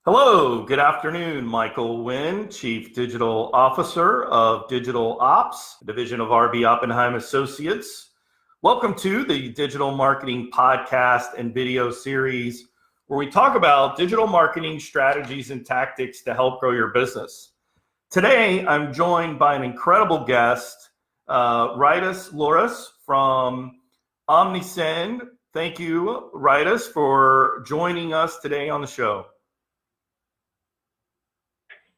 Hello, good afternoon. Michael Wynn, Chief Digital Officer of Digital Ops, Division of RB Oppenheim Associates. Welcome to the Digital Marketing Podcast and video series where we talk about digital marketing strategies and tactics to help grow your business. Today, I'm joined by an incredible guest, Rytis Lauris from Omnisend. Thank you, Rytis, for joining us today on the show.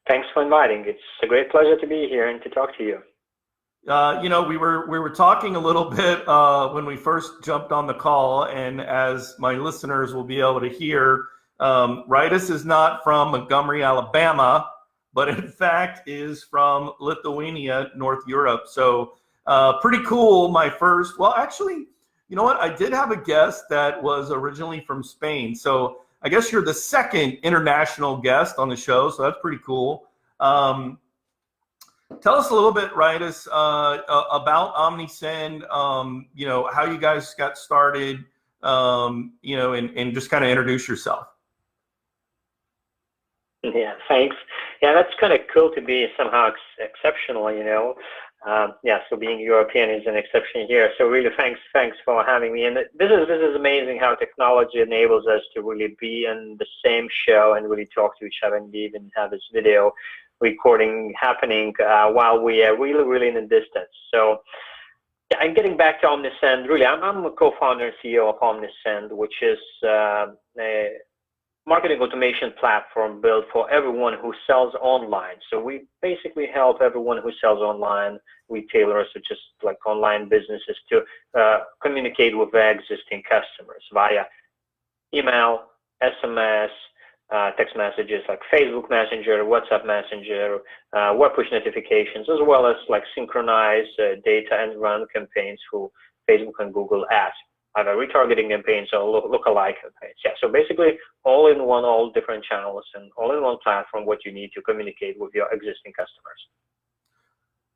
Thanks for inviting. It's a great pleasure to be here and to talk to you. We were talking a little bit when we first jumped on the call, and as my listeners will be able to hear, Rytis is not from Montgomery, Alabama, but in fact is from Lithuania, North Europe. So pretty cool. Actually, you know what? I did have a guest that was originally from Spain. So I guess you're the second international guest on the show, so that's pretty cool. Tell us a little bit, Rytis, about Omnisend, how you guys got started, and just kind of introduce yourself. Yeah, thanks. Yeah, that's kind of cool to be somehow exceptional, so being European is an exception here. So really, thanks for having me. And this is amazing how technology enables us to really be in the same show and really talk to each other, and even have this video recording happening while we are really in the distance. So yeah, and getting back to Omnisend, really, I'm a co-founder and CEO of Omnisend, which is a marketing automation platform built for everyone who sells online. So we basically help everyone who sells online, retailers or just like online businesses, to communicate with their existing customers via email, SMS, text messages like Facebook Messenger, WhatsApp Messenger, web push notifications, as well as like synchronize data and run campaigns through Facebook and Google Ads, either retargeting campaigns or lookalike campaigns. Yeah, so basically all in one, all different channels, and all in one platform, what you need to communicate with your existing customers.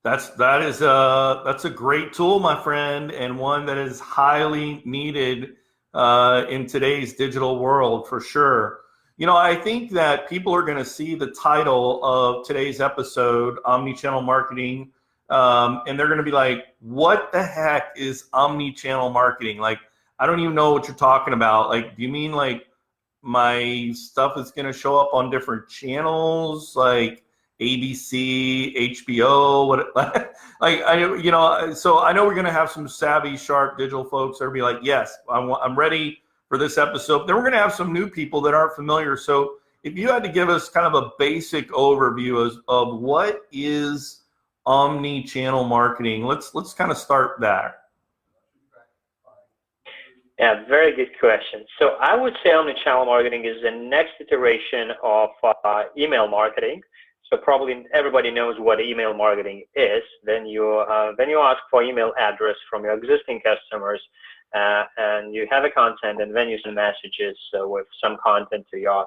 That's a great tool, my friend, and one that is highly needed in today's digital world for sure. I think that people are going to see the title of today's episode, Omnichannel Marketing, and they're going to be like, what the heck is omnichannel marketing? Like, I don't even know what you're talking about. Like, do you mean like my stuff is going to show up on different channels, like ABC, HBO, so I know we're going to have some savvy, sharp digital folks that'll be like, yes, I'm ready for this episode. Then we're going to have some new people that aren't familiar. So if you had to give us kind of a basic overview of what is omni-channel marketing, let's kind of start there. Yeah, very good question. So I would say omnichannel marketing is the next iteration of email marketing. So probably everybody knows what email marketing is. Then you ask for email address from your existing customers, and you have a content, and then you send messages with some content to your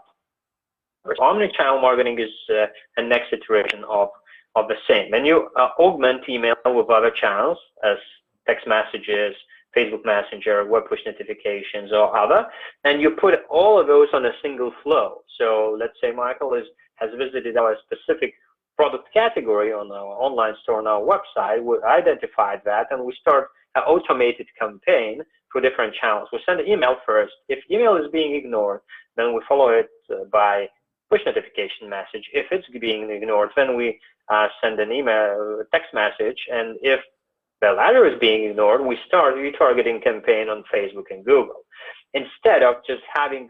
omnichannel marketing is a next iteration of the same. Then you augment email with other channels as text messages, Facebook Messenger, web push notifications, or other, and you put all of those on a single flow. So let's say Michael has visited our specific product category on our online store on our website. We identified that, and we start an automated campaign for different channels. We send an email first. If email is being ignored, then we follow it by push notification message. If it's being ignored, then we send an email, text message, and if the latter is being ignored, we start a retargeting campaign on Facebook and Google. Instead of just having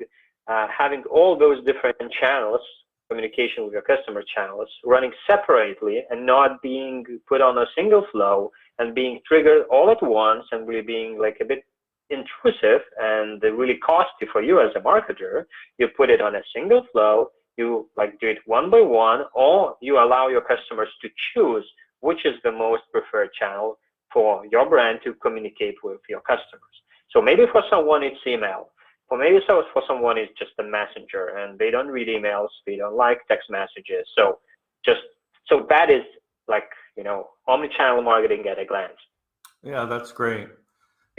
all those different channels, communication with your customer channels, running separately and not being put on a single flow and being triggered all at once, and really being like a bit intrusive and really costly for you as a marketer, you put it on a single flow. You like do it one by one, or you allow your customers to choose which is the most preferred channel for your brand to communicate with your customers. So maybe for someone it's email, or maybe for someone it's just a messenger, and they don't read emails, they don't like text messages. So that is like, omnichannel marketing at a glance. Yeah, that's great.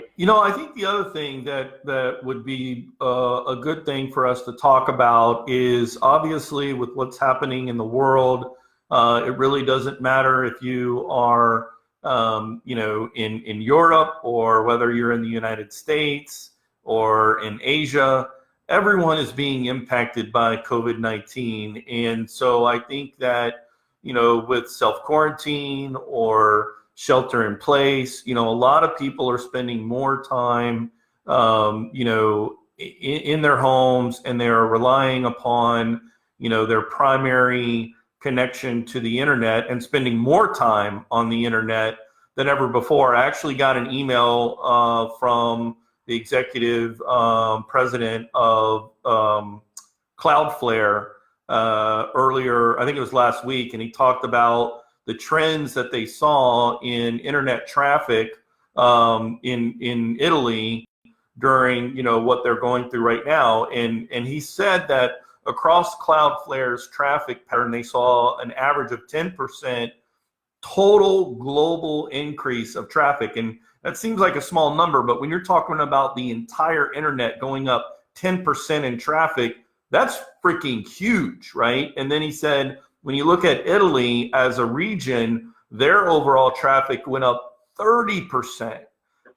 I think the other thing that would be a good thing for us to talk about is obviously with what's happening in the world. It really doesn't matter if you are, in Europe or whether you're in the United States or in Asia. Everyone is being impacted by COVID-19, and so I think that with self quarantine or shelter in place. A lot of people are spending more time, in their homes, and they are relying upon, their primary connection to the internet and spending more time on the internet than ever before. I actually got an email from the executive president of Cloudflare earlier, I think it was last week, and he talked about the trends that they saw in internet traffic in Italy during what they're going through right now, and he said that across Cloudflare's traffic pattern, they saw an average of 10% total global increase of traffic, and that seems like a small number, but when you're talking about the entire internet going up 10% in traffic, that's freaking huge, right? And then he said, when you look at Italy as a region, their overall traffic went up 30%.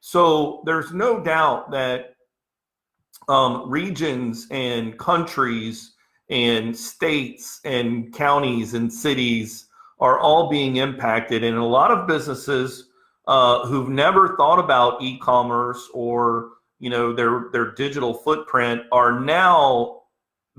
So there's no doubt that regions and countries and states and counties and cities are all being impacted. And a lot of businesses who've never thought about e-commerce or their digital footprint are now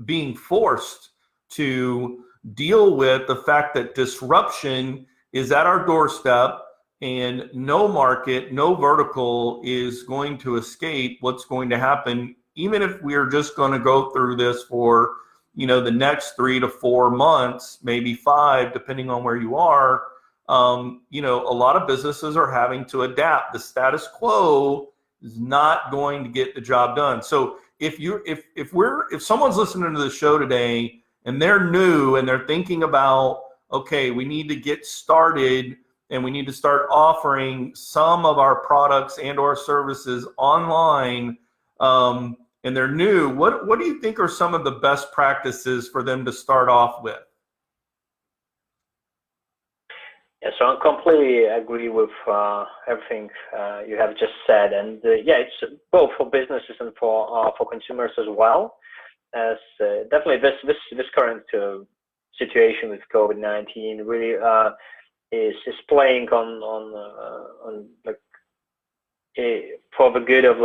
being forced to deal with the fact that disruption is at our doorstep, and no market, no vertical is going to escape what's going to happen, even if we're just going to go through this for the next 3 to 4 months, maybe 5, depending on where you are. A lot of businesses are having to adapt. The status quo is not going to get the job done. So if someone's listening to the show today and they're new and they're thinking about, okay, we need to get started and we need to start offering some of our products and or services online, and they're new, what do you think are some of the best practices for them to start off with? Yeah, so I completely agree with everything you have just said, and it's both for businesses and for consumers as well. As definitely this current situation with COVID-19 really is playing on for the good of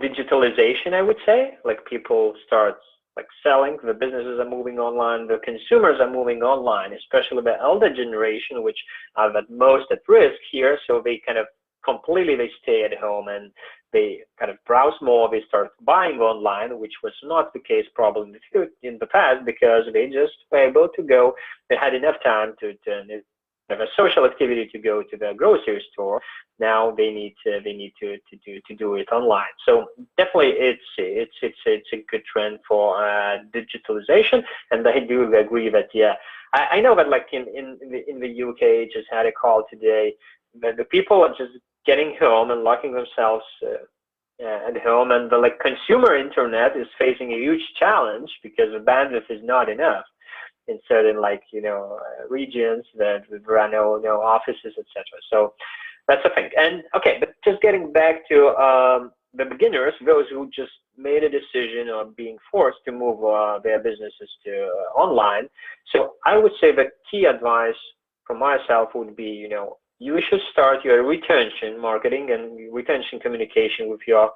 digitalization, I would say. Like people start selling, the businesses are moving online, the consumers are moving online, especially the elder generation, which are the most at risk here. So they kind of they stay at home and they kind of browse more, they start buying online, which was not the case probably in the past, because they just were able to go, they had enough time to have a social activity to go to the grocery store. Now they need to do it online. So definitely it's a good trend for digitalization, and I do agree that I know that in the UK, just had a call today that the people are just getting home and locking themselves at home, and the consumer internet is facing a huge challenge because the bandwidth is not enough in certain regions that there are no offices, etc. So that's the thing. And okay, but just getting back to the beginners, those who just made a decision or being forced to move their businesses to online. So I would say the key advice from myself would be, you should start your retention marketing and retention communication with your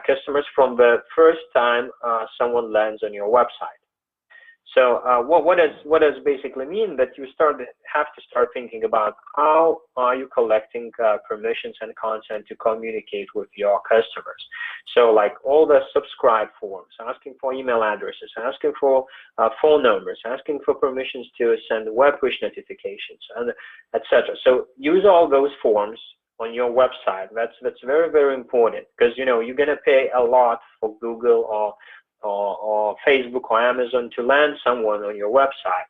customers from the first time someone lands on your website. So what does basically mean? That you have to start thinking about how are you collecting permissions and consent to communicate with your customers. So all the subscribe forms, asking for email addresses, asking for phone numbers, asking for permissions to send web push notifications, and etc. So use all those forms on your website. That's very, very important, because you're gonna pay a lot for Google or Facebook or Amazon to land someone on your website.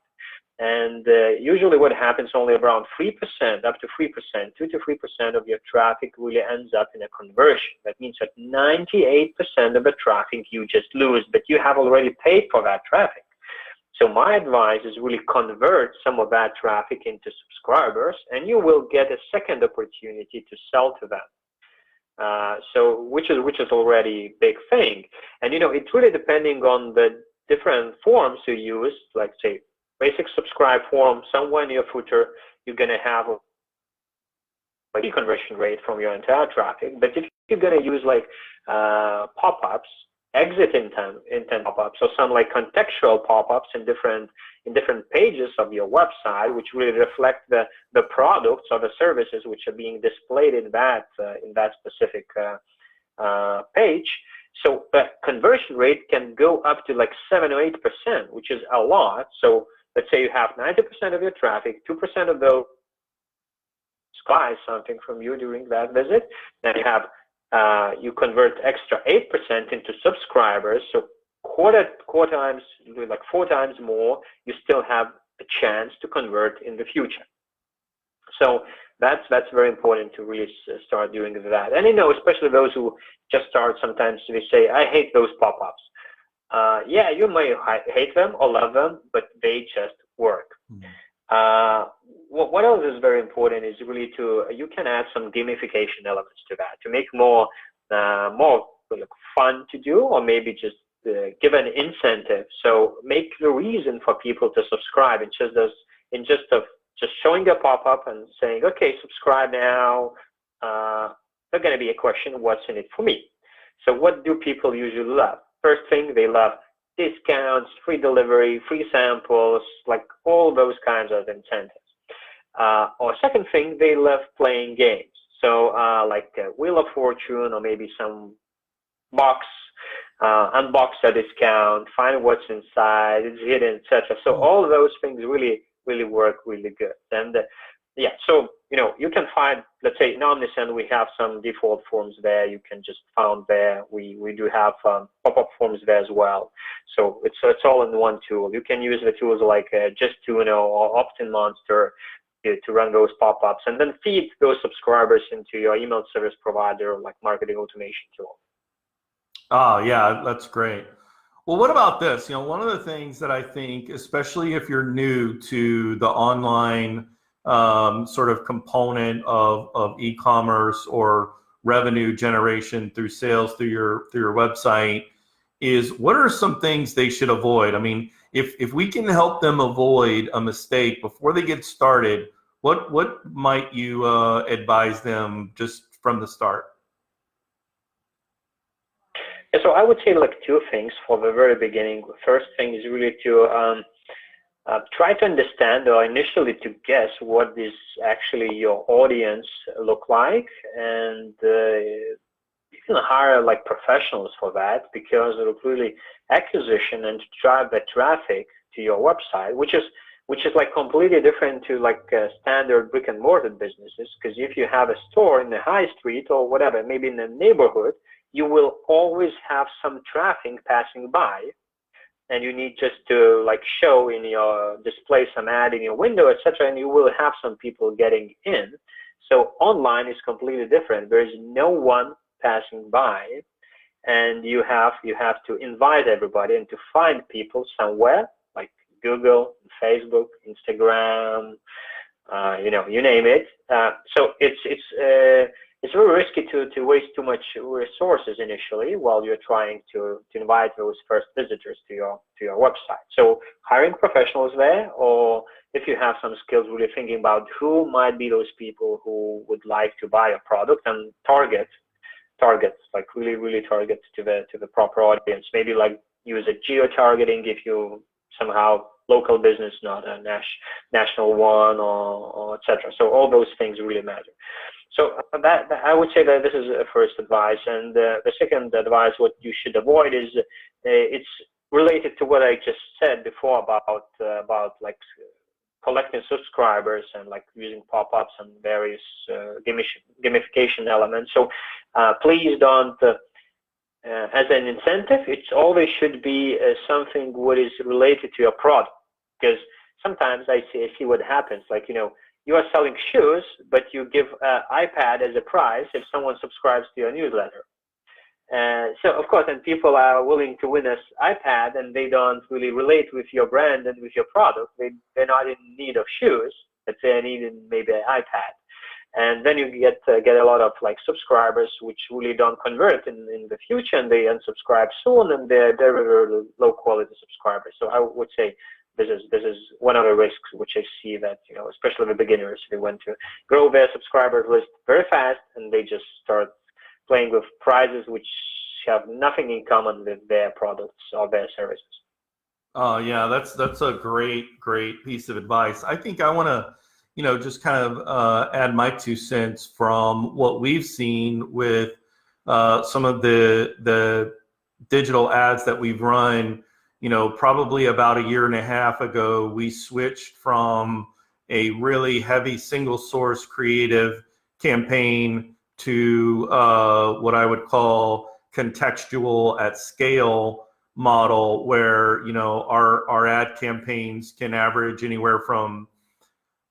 And usually what happens, only around 3%, up to 3%, 2 to 3% of your traffic really ends up in a conversion. That means that 98% of the traffic you just lose, but you have already paid for that traffic. So my advice is really convert some of that traffic into subscribers, and you will get a second opportunity to sell to them. So which is already a big thing. And it's really depending on the different forms you use, like say basic subscribe form. Somewhere in your footer you're going to have a conversion rate from your entire traffic. But if you're going to use like pop-ups, exit intent pop-ups, or some like contextual pop-ups in different pages of your website, which really reflect the products or the services which are being displayed in that specific page. So the conversion rate can go up to like 7 or 8%, which is a lot. So let's say you have 90% of your traffic, 2% of those buy something from you during that visit. Then you have you convert extra 8% into subscribers. So four times more, you still have a chance to convert in the future. So that's very important to really start doing that. And especially those who just start, sometimes they say, I hate those pop-ups. Yeah, you may hate them or love them, but they just work. What else is very important is really you can add some gamification elements to that to make more fun to do, or maybe just give an incentive. So make the reason for people to subscribe instead of just showing a pop-up and saying, okay, subscribe now. There's going to be a question, what's in it for me? So what do people usually love? First thing, they love discounts, free delivery, free samples, like all those kinds of incentives. Or second thing, they love playing games. So like Wheel of Fortune, or maybe some box, unbox a discount, find what's inside, it's hidden, etc. So all of those things really work really good. And yeah, so you can find, let's say in Omnisend we have some default forms there. You can just find there. We do have pop-up forms there as well. So it's all in one tool. You can use the tools like Just2Know or Opt-in Monster to run those pop-ups, and then feed those subscribers into your email service provider like marketing automation tool. Oh yeah, that's great. Well, what about this? One of the things that I think, especially if you're new to the online sort of component of e-commerce or revenue generation through sales through your website, is what are some things they should avoid? I mean, if we can help them avoid a mistake before they get started, what might you advise them just from the start? Yeah, so I would say like two things for the very beginning. First thing is really to try to understand, or initially to guess, what is actually your audience look like, and you can hire like professionals for that, because it will really acquisition and drive the traffic to your website, which is like completely different to like standard brick and mortar businesses. Because if you have a store in the high street or whatever, maybe in the neighborhood, you will always have some traffic passing by, and you need just to like show in your display some ad in your window, etc., and you will have some people getting in. So online is completely different. There is no one passing by, and you have to invite everybody and to find people somewhere, like Google, Facebook, Instagram, you name it. So it's very risky to waste too much resources initially while you're trying to invite those first visitors to your website. So hiring professionals there, or if you have some skills, really thinking about who might be those people who would like to buy a product, and targets, like really target to the proper audience. Maybe like use a geo-targeting if you somehow local business, not a national one, or etc. So all those things really matter. So that I would say that this is a first advice. And the second advice, what you should avoid, is it's related to what I just said before about like collecting subscribers and like using pop-ups and various gamification elements. So please don't, as an incentive, it always should be something what is related to your product. Because sometimes I see what happens. Like, you are selling shoes, but you give an iPad as a prize if someone subscribes to your newsletter. So of course, and people are willing to win this iPad, and they don't really relate with your brand and with your product. They're not in need of shoes, but they're needing maybe an iPad. And then you get a lot of like subscribers which really don't convert in the future, and they unsubscribe soon, and they're very, very low quality subscribers. So I would say this is one of the risks which I see, that especially the beginners, they want to grow their subscriber list very fast, and they just start playing with prizes which have nothing in common with their products or their services. Yeah, that's a great piece of advice. I think I want to just kind of add my 2 cents from what we've seen with some of the digital ads that we've run. Probably about a year and a half ago, we switched from a really heavy single source creative campaign to what I would call contextual at scale model, where our ad campaigns can average anywhere from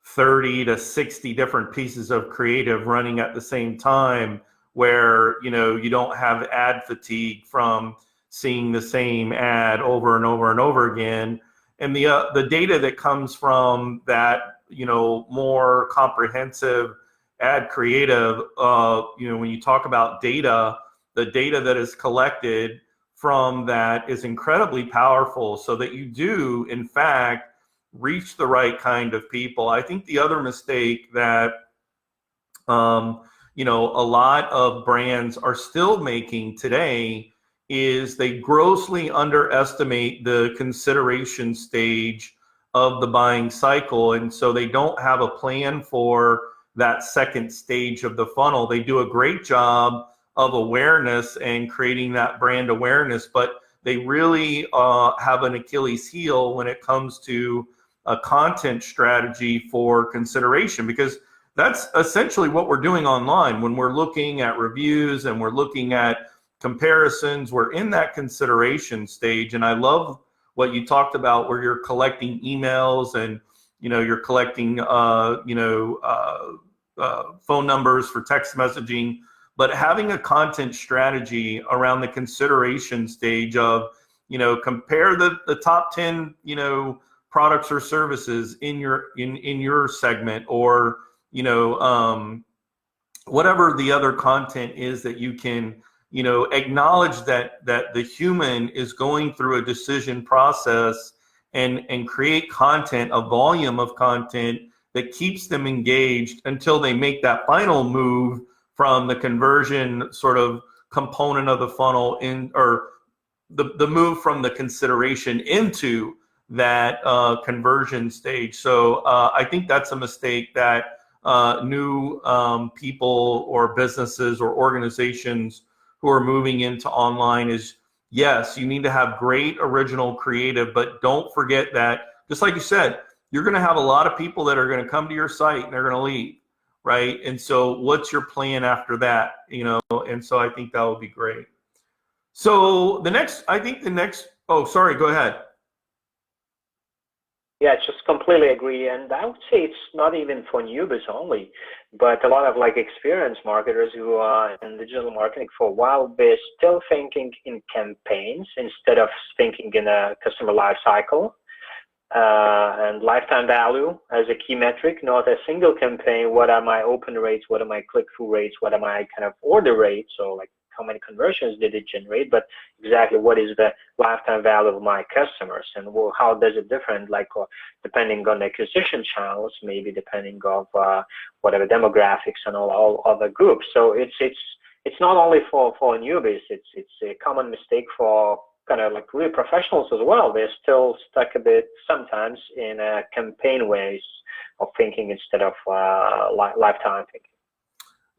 30 to 60 different pieces of creative running at the same time, where you don't have ad fatigue from seeing the same ad over and over and over again. And the data that comes from that more comprehensive ad creative, when you talk about data, the data that is collected from that is incredibly powerful, so that you do in fact reach the right kind of people. I think the other mistake that a lot of brands are still making today is they grossly underestimate the consideration stage of the buying cycle, and so they don't have a plan for that second stage of the funnel. They do a great job of awareness and creating that brand awareness, but they really have an Achilles heel when it comes to a content strategy for consideration, because that's essentially what we're doing online. When we're looking at reviews and we're looking at comparisons, we're in that consideration stage. And I love what you talked about, where you're collecting emails and you're collecting phone numbers for text messaging, but having a content strategy around the consideration stage of compare the top 10 products or services in your segment, or whatever the other content is that you can acknowledge that the human is going through a decision process, and create content, a volume of content that keeps them engaged until they make that final move from the conversion sort of component of the funnel or the move from the consideration into that conversion stage. So I think that's a mistake that new people or businesses or organizations who are moving into online is, yes, you need to have great original creative, but don't forget that, just like you said, you're going to have a lot of people that are going to come to your site and they're going to leave, right? And so what's your plan after that? And so I think that would be great. So oh, sorry, go ahead. Yeah, just completely agree. And I would say it's not even for newbies only, but a lot of experienced marketers who are in digital marketing for a while, they're still thinking in campaigns instead of thinking in a customer life cycle and lifetime value as a key metric, not a single campaign. What are my open rates? What are my click-through rates? What are my kind of order rates? So how many conversions did it generate, but exactly what is the lifetime value of my customers, and how does it different, depending on the acquisition channels, maybe depending on whatever demographics and all other groups. So it's not only for newbies, it's a common mistake for kind of real professionals as well. They're still stuck a bit sometimes in campaign ways of thinking instead of lifetime thinking.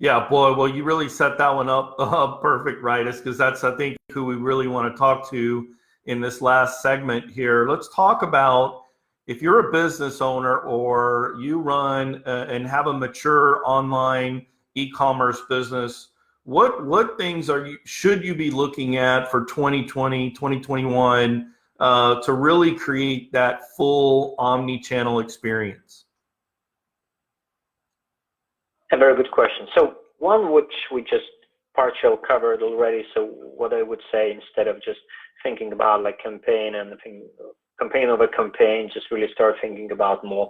Yeah, boy, well, you really set that one up perfect, Rytis, because that's, I think, who we really want to talk to in this last segment here. Let's talk about, if you're a business owner or you run and have a mature online e-commerce business, what things should you be looking at for 2020, 2021 to really create that full omni-channel experience? A very good question. So one which we just partially covered already. So what I would say, instead of just thinking about like campaign and campaign over campaign, just really start thinking about more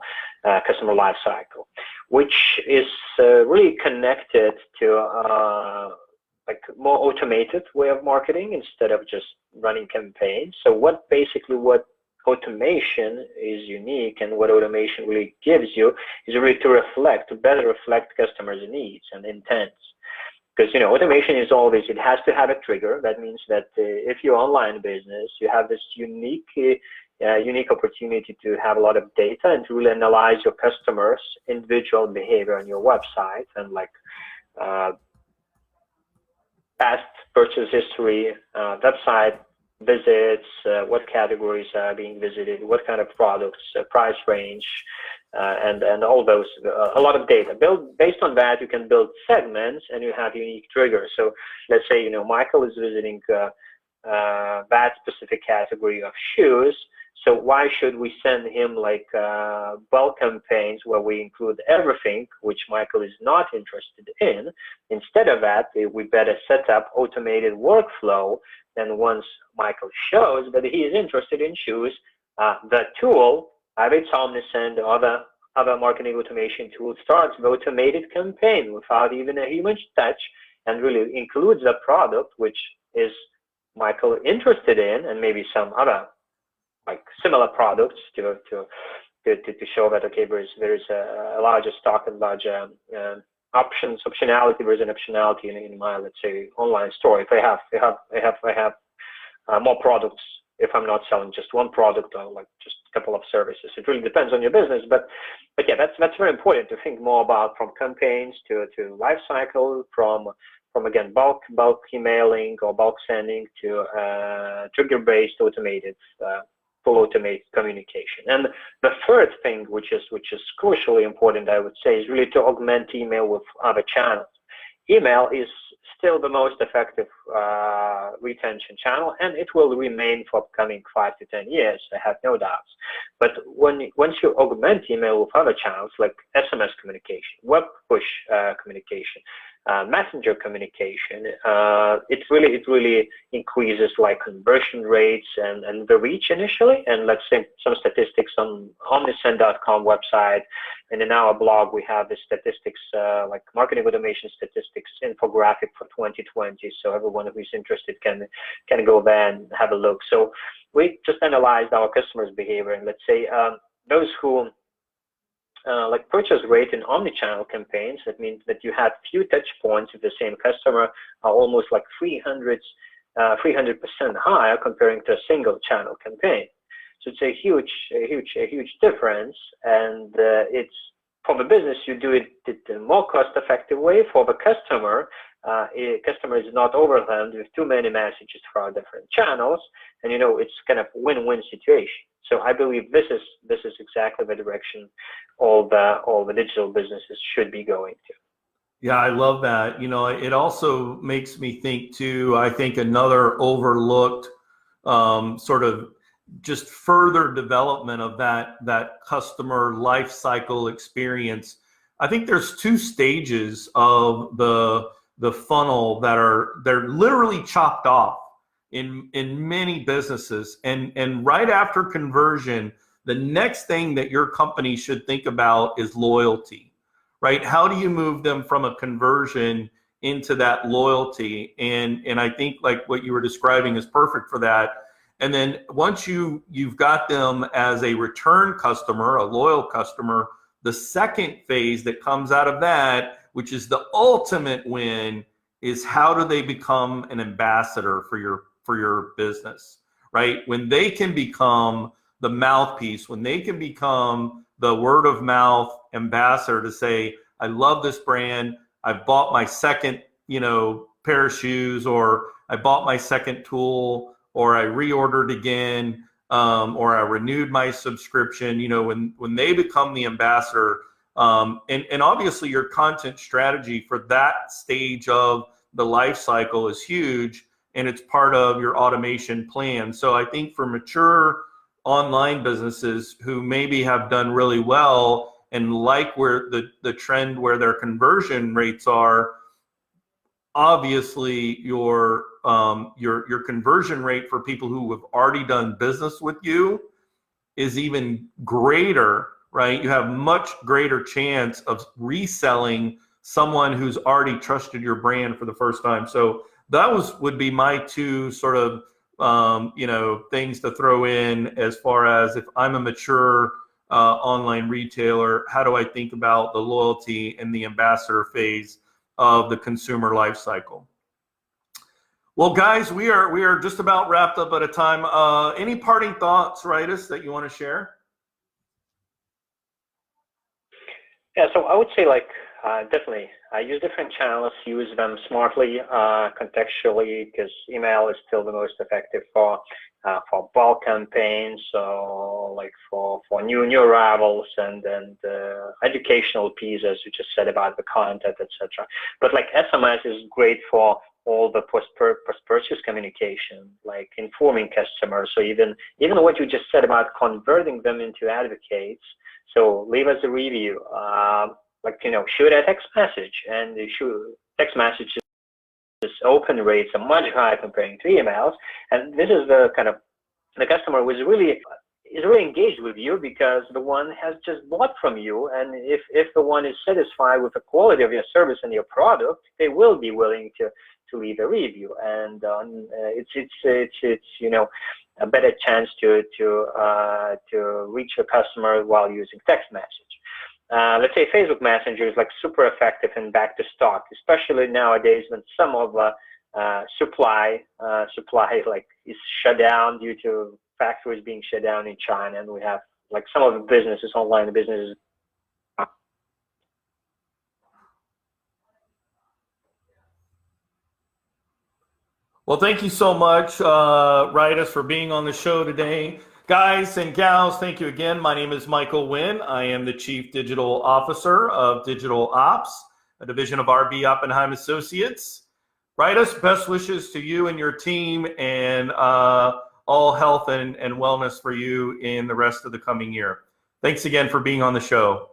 customer life cycle, which is really connected to like more automated way of marketing instead of just running campaigns. So what automation is unique, and what automation really gives you is really to better reflect customers' needs and intents. Because, you know, automation is always, it has to have a trigger. That means that if you're online business, you have this unique opportunity to have a lot of data and to really analyze your customers' individual behavior on your website, and like past purchase history, website visits, what categories are being visited, what kind of products, price range, and all those, a lot of data. Based on that, you can build segments and you have unique triggers. So let's say, you know, Michael is visiting that specific category of shoes. So why should we send him like bulk campaigns where we include everything which Michael is not interested in? Instead of that, we better set up automated workflow. And once Michael shows that he is interested in shoes, the tool, Rytis Omnisend, or other marketing automation tool, starts the automated campaign without even a human touch, and really includes a product which is Michael interested in, and maybe some other like similar products to show that, okay, there is a larger stock and larger optionality. There is an optionality in my, let's say, online store. If I have more products, if I'm not selling just one product or like just a couple of services. It really depends on your business, but yeah, that's very important to think more about, from campaigns to life cycle, from again bulk emailing or bulk sending to trigger-based automated full automated communication. And the third thing, which is crucially important, I would say, is really to augment email with other channels. Email is still the most effective retention channel, and it will remain for upcoming 5 to 10 years. I have no doubts. But once you augment email with other channels like SMS communication, web push communication, messenger communication, it really increases like conversion rates and the reach initially. And let's say some statistics on omnisend.com website, and in our blog we have the statistics, like marketing automation statistics infographic for 2020. So everyone who's interested can go there and have a look. So we just analyzed our customers' behavior, and let's say those who like purchase rate in omnichannel campaigns, that means that you have few touch points with the same customer, are almost like 300% higher comparing to a single channel campaign. So it's a huge difference, and it's, for the business, you do it the more cost-effective way. For the customer, customer is not overwhelmed with too many messages for our different channels, and you know, it's kind of win-win situation. So I believe this is exactly the direction all the digital businesses should be going to. Yeah, I love that. You know, it also makes me think too, I think another overlooked sort of just further development of that customer life cycle experience. I think there's two stages of the funnel they're literally chopped off in many businesses, and right after conversion, the next thing that your company should think about is loyalty, right? How do you move them from a conversion into that loyalty? And I think like what you were describing is perfect for that. And then once you've got them as a return customer, a loyal customer, the second phase that comes out of that, which is the ultimate win, is how do they become an ambassador for your business, right? When they can become the mouthpiece, when they can become the word of mouth ambassador to say, I love this brand, I've bought my second, pair of shoes, or I bought my second tool, or I reordered again, or I renewed my subscription, when they become the ambassador, and obviously your content strategy for that stage of the life cycle is huge. and it's part of your automation plan. So I think for mature online businesses who maybe have done really well and like where the trend where their conversion rates are, obviously your conversion rate for people who have already done business with you is even greater, right? You have much greater chance of reselling someone who's already trusted your brand for the first time. So that would be my two sort of things to throw in as far as if I'm a mature online retailer, how do I think about the loyalty and the ambassador phase of the consumer life cycle? Well, guys, we are just about wrapped up at a time. Any parting thoughts, Rytis, that you want to share? Yeah, so I would say definitely use different channels, use them smartly, contextually, because email is still the most effective for bulk campaigns, so like for new arrivals and educational piece, as you just said about the content, etc. But like SMS is great for all the post-purchase communication, like informing customers. So even what you just said about converting them into advocates. So leave us a review, shoot a text message, and text messages open rates are much higher comparing to emails. And this is the kind of the customer is really engaged with you because the one has just bought from you, and if the one is satisfied with the quality of your service and your product, they will be willing to leave a review, and it's a better chance to reach a customer while using text message. Let's say Facebook Messenger is like super effective in back to stock, especially nowadays when some of supply like is shut down due to factories being shut down in China, and we have like some of the businesses, online businesses. Well, thank you so much, Rytis, for being on the show today. Guys and gals, thank you again. My name is Michael Wynn. I am the Chief Digital Officer of Digital Ops, a division of RB Oppenheim Associates. Rytis, best wishes to you and your team, and all health and wellness for you in the rest of the coming year. Thanks again for being on the show.